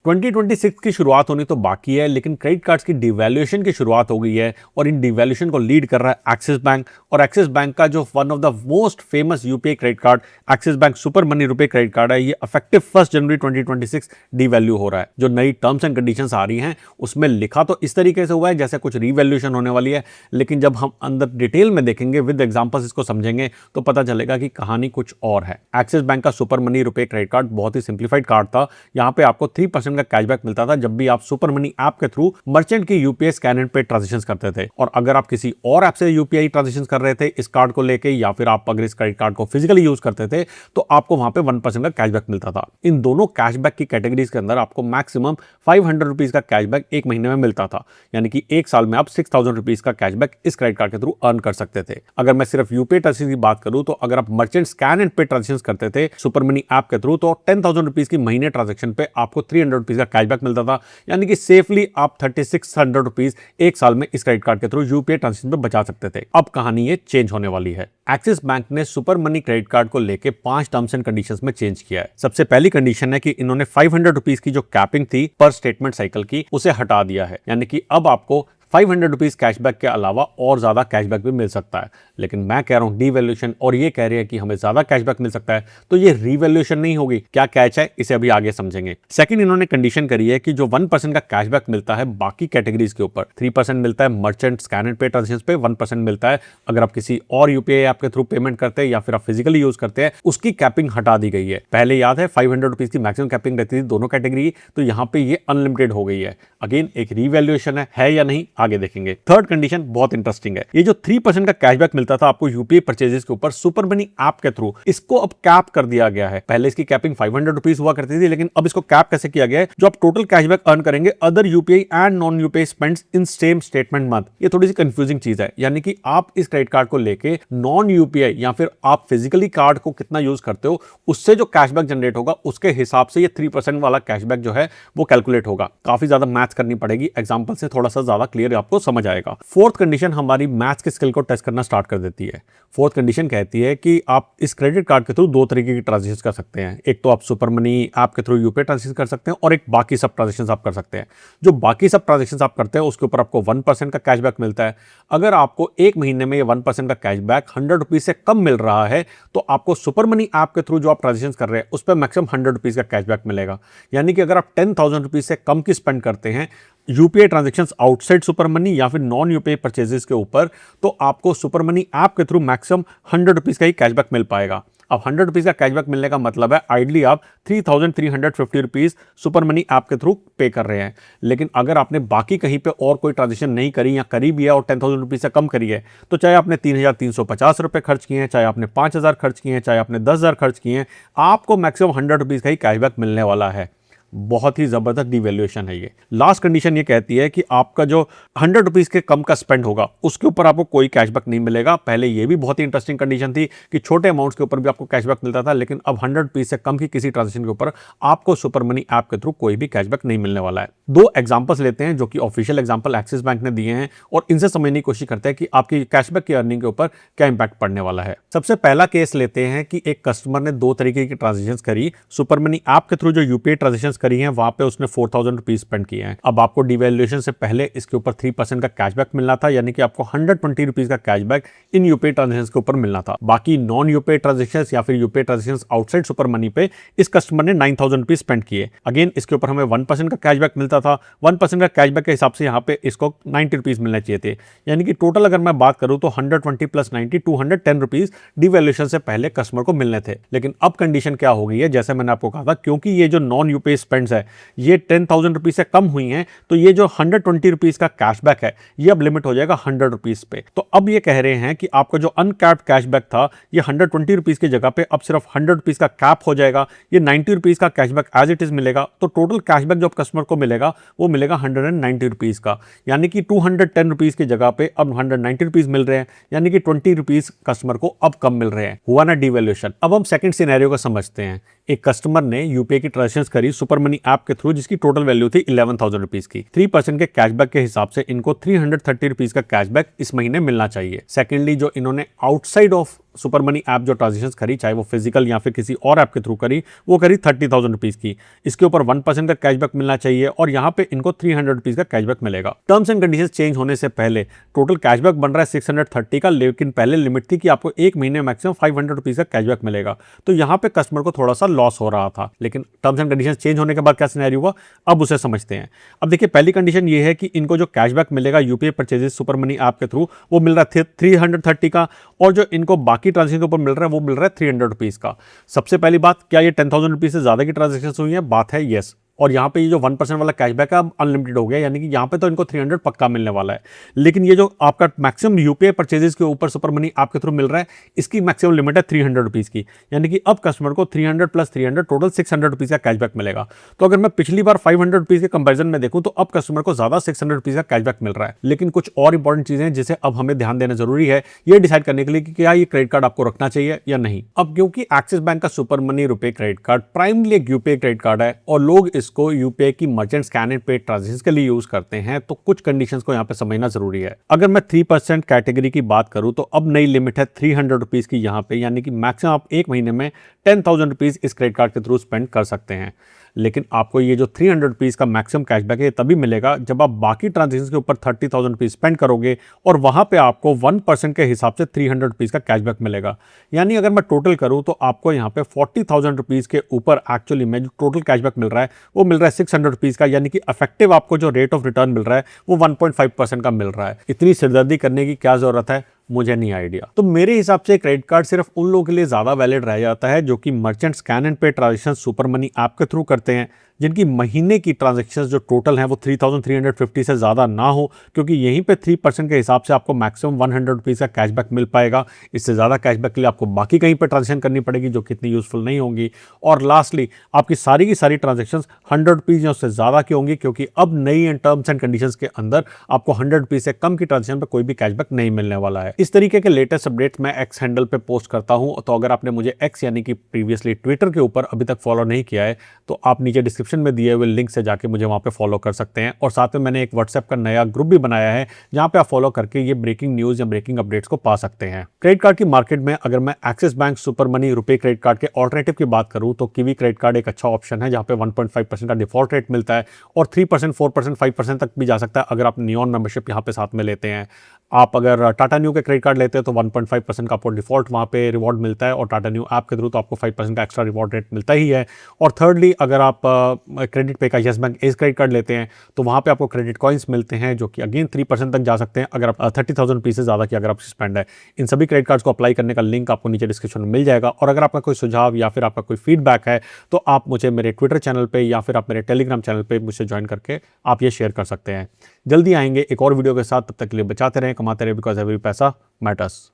2026 की शुरुआत होनी तो बाकी है, लेकिन क्रेडिट कार्ड्स की डिवैल्यूएशन की शुरुआत हो गई है और इन डिवैल्यूएशन को लीड कर रहा है एक्सिस बैंक। और एक्सिस बैंक का जो one of the most famous UPI credit card axis bank super money रुपए क्रेडिट कार्ड है, ये इफेक्टिव 1 जनवरी 2026 डिवैल्यू हो रहा है। जो नई टर्म्स एंड कंडीशंस आ रही हैं उसमें लिखा तो इस तरीके से हुआ है जैसे कुछ रिवैल्यूएशन होने वाली है, लेकिन जब हम अंदर डिटेल में देखेंगे विद एग्जांपल्स इसको समझेंगे तो पता चलेगा कि कहानी कुछ और है। एक्सिस बैंक का सुपर मनी रुपए क्रेडिट कार्ड बहुत ही सिंप्लीफाइड कार्ड था। यहाँ पे आपको 3% का कैशबैक मिलता था जब भी आप सुपर मनी ऐप के थ्रू मर्चेंट की यूपीआई स्कैन एंड पे ट्रांजैक्शंस करते थे। और अगर आप किसी और ऐप से यूपीआई ट्रांजैक्शंस कर रहे थे इस कार्ड को लेके, या फिर आप अगर इस क्रेडिट कार्ड को फिजिकली यूज करते थे, तो आपको वहां पे 1% का कैशबैक मिलता था। इन दोनों कैशबैक की कैटेगरीज के अंदर आपको मैक्सिमम 500 रुपीज का कैशबैक एक महीने में मिलता था, यानी कि एक साल में आप 6000 रुपीज का कैशबैक इस क्रेडिट कार्ड के थ्रू अर्न कर सकते थे। अगर मैं सिर्फ यूपीआई ट्रांजैक्शन की बात करूं तो अगर आप मर्चेंट स्कैन एंड पे ट्रांजैक्शंस करते थे सुपर मनी ऐप के थ्रू, तो 10,000 रुपीज की महीने ट्रांजैक्शन पे आपको 300 रुपीज का कैशबैक मिलता था, यानी कि सेफली आप 3600 रुपीज एक साल में इस क्रेडिट कार्ड के थ्रू यूपीआई ट्रांजैक्शन पे बचा सकते थे। अब कहानी ये चेंज होने वाली है। एक्सिस बैंक ने सुपर मनी क्रेडिट कार्ड को लेके 5 टर्म्स एंड कंडीशंस में चेंज किया है। सबसे पहली कंडीशन है कि इन्होंने 500 रुपीज की जो कैपिंग थी पर स्टेटमेंट साइकिल की, उसे हटा दिया है, यानी कि अब आपको 500 रुपीज कैशबैक के अलावा और ज्यादा कैशबैक भी मिल सकता है। लेकिन मैं कह रहा हूं डिवैल्यूएशन, और ये कह रहे हैं कि हमें ज्यादा कैशबैक मिल सकता है, तो ये रिवैल्यूएशन नहीं होगी। क्या कैच है इसे अभी आगे समझेंगे। सेकंड, इन्होंने कंडीशन करी है कि जो 1% का कैशबैक मिलता है बाकी कैटेगरीज के ऊपर, 3% मिलता है मर्चेंट स्कैन एंड पे ट्रांजैक्शंस पे, 1% मिलता है अगर आप किसी और यूपीआई ऐप के थ्रू पेमेंट करते हैं या फिर आप फिजिकली यूज करते हैं, उसकी कैपिंग हटा दी गई है। पहले याद है 500 रुपीज की मैक्सिमम कैपिंग रहती थी दोनों कैटेगरी, तो यहां पे ये अनलिमिटेड हो गई है। अगेन एक रिवैल्यूएशन है या नहीं आगे देखेंगे। थर्ड कंडीशन बहुत इंटरेस्टिंग है। ये जो 3% का कैशबैक मिलता था आपको यूपीआई परचेजेस के ऊपर सुपर मनी ऐप के थ्रू, इसको अब कैप कर दिया गया है। पहले इसकी कैपिंग 500 रुपीज हुआ करती थी, लेकिन अब इसको कैप कैसे किया गया है, जो आप टोटल कैशबैक अर्न करेंगे other UPI and non UPI spends in same statement month. ये थोड़ी सी कंफ्यूजिंग चीज है, यानी कि आप इस क्रेडिट कार्ड को लेके नॉन यूपीआई या फिर आप फिजिकली कार्ड को कितना यूज करते हो, उससे जो कैशबैक जनरेट होगा उसके हिसाब से ये 3% वाला कैशबैक जो है वो कैलकुलेट होगा। काफी ज्यादा मैथ्स करनी पड़ेगी, एग्जांपल से थोड़ा सा ज्यादा क्लियर आपको समझ आएगा। फोर्थ कंडीशन हमारी मैथ्स के स्किल को टेस्ट करना स्टार्ट कर देती है। फोर्थ कंडीशन कहती है कि आप इस क्रेडिट कार्ड के थ्रू दो तरीके की ट्रांजैक्शन कर सकते हैं। एक तो आप सुपर मनी ऐप के थ्रू यूपीआई ट्रांजैक्शन कर सकते हैं, और एक बाकी सब ट्रांजैक्शन आप कर सकते हैं। जो बाकी सब ट्रांजैक्शन आप करते हैं उसके ऊपर आपको 1% का कैशबैक मिलता है। अगर आपको एक महीने में ये 1% का कैशबैक 100 रुपीज से कम मिल रहा है, तो आपको सुपर मनी ऐप के थ्रू जो आप ट्रांजैक्शन कर रहे हैं उस पर मैक्सिमम 100 रुपीज का कैशबैक मिलेगा। यानी कि अगर आप 10,000 रुपीज से कम की स्पेंड करते हैं UPI transactions outside super money या फिर नॉन यूपीआई परचेजेस के ऊपर, तो आपको सुपर मनी ऐप के थ्रू मैक्सिमम 100 रुपीज का ही कैशबैक मिल पाएगा। अब 100 रुपीज का कैशबैक मिलने का मतलब है आइडली आप 3,350 रुपीज सुपर मनी ऐप के थ्रू पे कर रहे हैं। लेकिन अगर आपने बाकी कहीं पे और कोई ट्रांजेक्शन नहीं करी या करी भी है और 10,000 रुपीज से कम करी है, तो चाहे आपने 3,350 रुपए खर्च किए हैं, चाहे आपने 5,000 खर्च किए हैं, चाहे आपने 10,000 खर्च किए हैं, आपको मैक्सिमम 100 रुपीज का ही कैशबैक मिलने वाला है। बहुत ही जबरदस्त डिवैल्यूएशन है ये। लास्ट कंडीशन ये कहती है कि आपका जो 100 रुपीज के कम का स्पेंड होगा उसके ऊपर आपको कोई कैशबैक नहीं मिलेगा। पहले ये भी बहुत ही इंटरेस्टिंग कंडीशन थी कि छोटे अमाउंट्स के ऊपर भी आपको कैशबैक मिलता था, लेकिन अब 100 रुपीज से कम की किसी ट्रांजेक्शन के ऊपर आपको सुपर मनी ऐप के थ्रू कोई भी कैशबैक नहीं मिलने वाला है। दो एग्जांपल्स लेते हैं जो कि ऑफिशियल एग्जांपल एक्सिस बैंक ने दिए हैं, और इनसे समझने की कोशिश करते हैं कि आपकी कैशबैक की अर्निंग के ऊपर क्या इंपैक्ट पड़ने वाला है। सबसे पहला केस लेते हैं कि एक कस्टमर ने दो तरीके की ट्रांजेक्शन करी। सुपर मनी ऐप के थ्रू जो यूपीआई ट्रांजेक्शन करी है वहां पे उसने 4,000 रुपीज स्पेंड किए हैं। अब आपको डिवैल्यूएशन से पहले इसके ऊपर 3% का कैशबैक मिलना था, यानी कि आपको 120 रुपीज का कैशबैक इन यूपीआई ट्रांजेक्शन के ऊपर मिलना था। बाकी नॉन यूपीआई ट्रांजेक्शन या फिर UPI transaction outside super money पे इस कस्टमर ने 9,000 रुपीज स्पेंड किए। अगेन इसके ऊपर हमें 1% का कैशबैक मिलता था। 1% का कैशबैक के हिसाब से यहाँ पे इसको 90 रुपीज मिलने चाहिए थे, यानी कि टोटल अगर मैं बात करूं तो 120 प्लस 90 210 रुपीज डिवैल्यूएशन से पहले कस्टमर को मिलने थे। लेकिन अब कंडीशन क्या हो गई है, जैसे मैंने आपको कहा था, क्योंकि ये जो नॉन यूपीआई स्पेंड्स है ये 10,000 रुपीज से कम हुई हैं, तो ये जो 120 रुपीज का कैशबैक है ये अब लिमिट हो जाएगा 100 रुपीज पे। तो अब ये कह रहे हैं कि आपका जो अनकैप्ड कैशबैक था ये 120 रुपीज की जगह पे अब सिर्फ 100 रुपीज का कैप हो जाएगा। ये 90 रुपीज का कैशबैक एज इट इज मिलेगा, तो टोटल कैशबैक जो कस्टमर को मिलेगा वो मिलेगा 190 रुपीज का, यानी कि 210 रुपीज की जगह पे अब 190 रुपीज मिल रहे हैं, यानी कि 20 रुपीज कस्टमर को अब कम मिल रहे हैं। हुआ ना डिवैल्यूएशन। अब हम सेकंड सिनेरियो को समझते हैं। एक कस्टमर ने यूपीआई की ट्रांजेक्शन करी सुपर मनी ऐप के थ्रू, जिसकी टोटल वैल्यू थी 11,000 रुपीज की। 3% के कैशबैक के हिसाब से इनको 330 रुपीज का कैशबैक इस महीने मिलना चाहिए। सेकेंडली, जो इन्होंने outside of super money app जो ट्रांजेक्शन करी, चाहे वो फिजिकल या फिर किसी और ऐप के थ्रू करी, वो करी 30,000 रुपीज की। इसके ऊपर 1% का कैशबैक मिलना चाहिए और यहाँ पे इनको 300 रुपीज का कैशबैक मिलेगा। टर्म्स एंड कंडीशन चेंज होने से पहले टोटल कैशबैक बन रहा है 630 का, लेकिन पहले लिमिट थी कि आपको एक महीने मैक्सिमम 500 रुपीज का कैशबैक मिलेगा। तो यहाँ पे कस्टमर को थोड़ा सा लॉस हो रहा था, लेकिन टर्म्स एंड कंडीशन चेंज होने के बाद क्या सिनेरियो हुआ, अब उसे समझते हैं। अब देखिए, पहली कंडीशन ये है कि इनको जो कैशबैक मिलेगा UPI purchases super money app के थ्रू, वो मिल रहा है 330 का, और जो इनको बाकी ट्रांजेक्शन के ऊपर मिल रहा है वो मिल रहा है 300 रुपीज का। सबसे पहली बात, क्या ये 10,000 रुपीज से ज्यादा की ट्रांजेक्शन हुई है? बात है यस। और यहाँ पे ये जो 1% वाला कैशबैक है अनलिमिटेड हो गया, यानी कि यहाँ पे तो इनको 300 पक्का मिलने वाला है। लेकिन ये जो आपका मैक्सिमम यूपीआई परचेजेस के ऊपर सुपर मनी ऐप के थ्रू मिल रहा है, इसकी मैक्सिमम लिमिट है 300 रुपीज की, यानी कि अब कस्टमर को 300 प्लस 300 टोटल 600 रुपीज का कैशबैक मिलेगा। तो अगर मैं पिछली बार 500 रुपीज के कंपेरिजन में देखूं तो अब कस्टमर को ज्यादा 600 रुपीज का कैशबैक मिल रहा है। लेकिन कुछ और इंपॉर्टेंट चीजें हैं जिसे अब हमें ध्यान देना जरूरी है, ये डिसाइड करने के लिए कि क्या ये क्रेडिट कार्ड आपको रखना चाहिए या नहीं। अब क्योंकि एक्सिस बैंक का सुपर मनी रुपए क्रेडिट कार्ड प्राइमली एक यूपीआई क्रेडिट कार्ड है और लोग इसको यूपीआई की मर्चेंट स्कैन एंड पे ट्रांजेक्शन के लिए यूज करते हैं, तो कुछ कंडीशंस को यहां पे समझना जरूरी है। अगर मैं 3% कैटेगरी की बात करूं तो अब नई लिमिट है 300 रुपीज की यहां पे, यानी कि मैक्सिमम आप एक महीने में 10,000 रुपीज इस क्रेडिट कार्ड के थ्रू स्पेंड कर सकते हैं। लेकिन आपको ये जो 300 रुपीज का मैक्सिमम कैशबैक है तभी मिलेगा जब आप बाकी ट्रांजेक्शन के ऊपर 30,000 रुपीज स्पेंड करोगे और वहां पे आपको 1% के हिसाब से 300 रुपीज का कैशबैक मिलेगा। यानी अगर मैं टोटल करूं तो आपको यहाँ पे 40,000 रुपीज के ऊपर एक्चुअली में जो टोटल कैशबैक मिल रहा है वो मिल रहा है 600 रुपीज का, यानी कि इफेक्टिव आपको जो रेट ऑफ रिटर्न मिल रहा है वो 1.5% का मिल रहा है। इतनी सिरदर्दी करने की क्या जरूरत है, मुझे नहीं आइडिया। तो मेरे हिसाब से क्रेडिट कार्ड सिर्फ उन लोगों के लिए ज्यादा वैलिड रह जाता है जो कि मर्चेंट स्कैन एंड पे ट्रांजेक्शन सुपर मनी ऐप के थ्रू करते हैं, जिनकी महीने की ट्रांजेक्शन जो टोटल है वो 3,350 से ज्यादा ना हो, क्योंकि यहीं पे 3% के हिसाब से आपको मैक्सिमम 100 रुपीज का कैशबैक मिल पाएगा। इससे ज्यादा कैशबैक के लिए आपको बाकी कहीं पर ट्रांजेक्शन करनी पड़ेगी जो कितनी यूजफुल नहीं होंगी। और लास्टली, आपकी सारी की सारी ट्रांजेक्शन 100 रुपीज या उससे ज्यादा की होंगी, क्योंकि अब नई टर्म्स एंड कंडीशंस के अंदर आपको 100 रुपीज से कम की ट्रांजेक्शन पर कोई भी कैशबैक नहीं मिलने वाला है। इस तरीके के लेटेस्ट अपडेट्स मैं एक्स हैंडल पे पोस्ट करता हूं, तो अगर आपने मुझे एक्स यानी कि प्रीवियसली ट्विटर के ऊपर अभी तक फॉलो नहीं किया है तो आप नीचे डिस्क्रिप्शन में दिए हुए लिंक से जाके मुझे वहां पे फॉलो कर सकते हैं। और साथ में मैंने एक व्हाट्सएप का नया ग्रुप भी बनाया है जहां पे आप फॉलो करके ये ब्रेकिंग न्यूज या ब्रेकिंग अपडेट्स को पा सकते हैं। क्रेडिट कार्ड की मार्केट में अगर मैं एक्सिस बैंक सुपर मनी रुपए क्रेडिट कार्ड के ऑल्टरनेटिव की बात करूं तो किवी क्रेडिट कार्ड एक अच्छा ऑप्शन है जहां पे 1.5% का डिफॉल्ट रेट मिलता है और 3%, 4%, 5% तक भी जा सकता है अगर आप नियॉन मेंबरशिप यहाँ पे साथ में लेते हैं। आप अगर टाटा न्यू के क्रेडिट कार्ड लेते हैं तो 1.5% का आपको डिफॉल्ट वहाँ पे रिवॉर्ड मिलता है और टाटा न्यू ऐप के थ्रू तो आपको 5% का एक्स्ट्रा रिवॉर्ड रेट मिलता ही है। और थर्डली, अगर आप क्रेडिट पे का Yes Bank edge credit card लेते हैं तो वहाँ पे आपको क्रेडिट कॉइन्स मिलते हैं जो कि अगेन 3% तक जा सकते हैं अगर आप 30,000 रुपीज से ज़्यादा की अगर आप स्पेंड है। इन सभी क्रेडिट कार्ड्स को अप्लाई करने का लिंक आपको नीचे डिस्क्रिप्शन में मिल जाएगा। और अगर आपका कोई सुझाव या फिर आपका कोई फीडबैक है तो आप मुझे मेरे ट्विटर चैनल पर या फिर आप मेरे टेलीग्राम चैनल पर मुझसे ज्वाइन करके आप ये शेयर कर सकते हैं। जल्दी आएंगे एक और वीडियो के साथ, तब तक के लिए बचाते रहें, कमाते रहें, बिकॉज एवरी पैसा मैटर्स।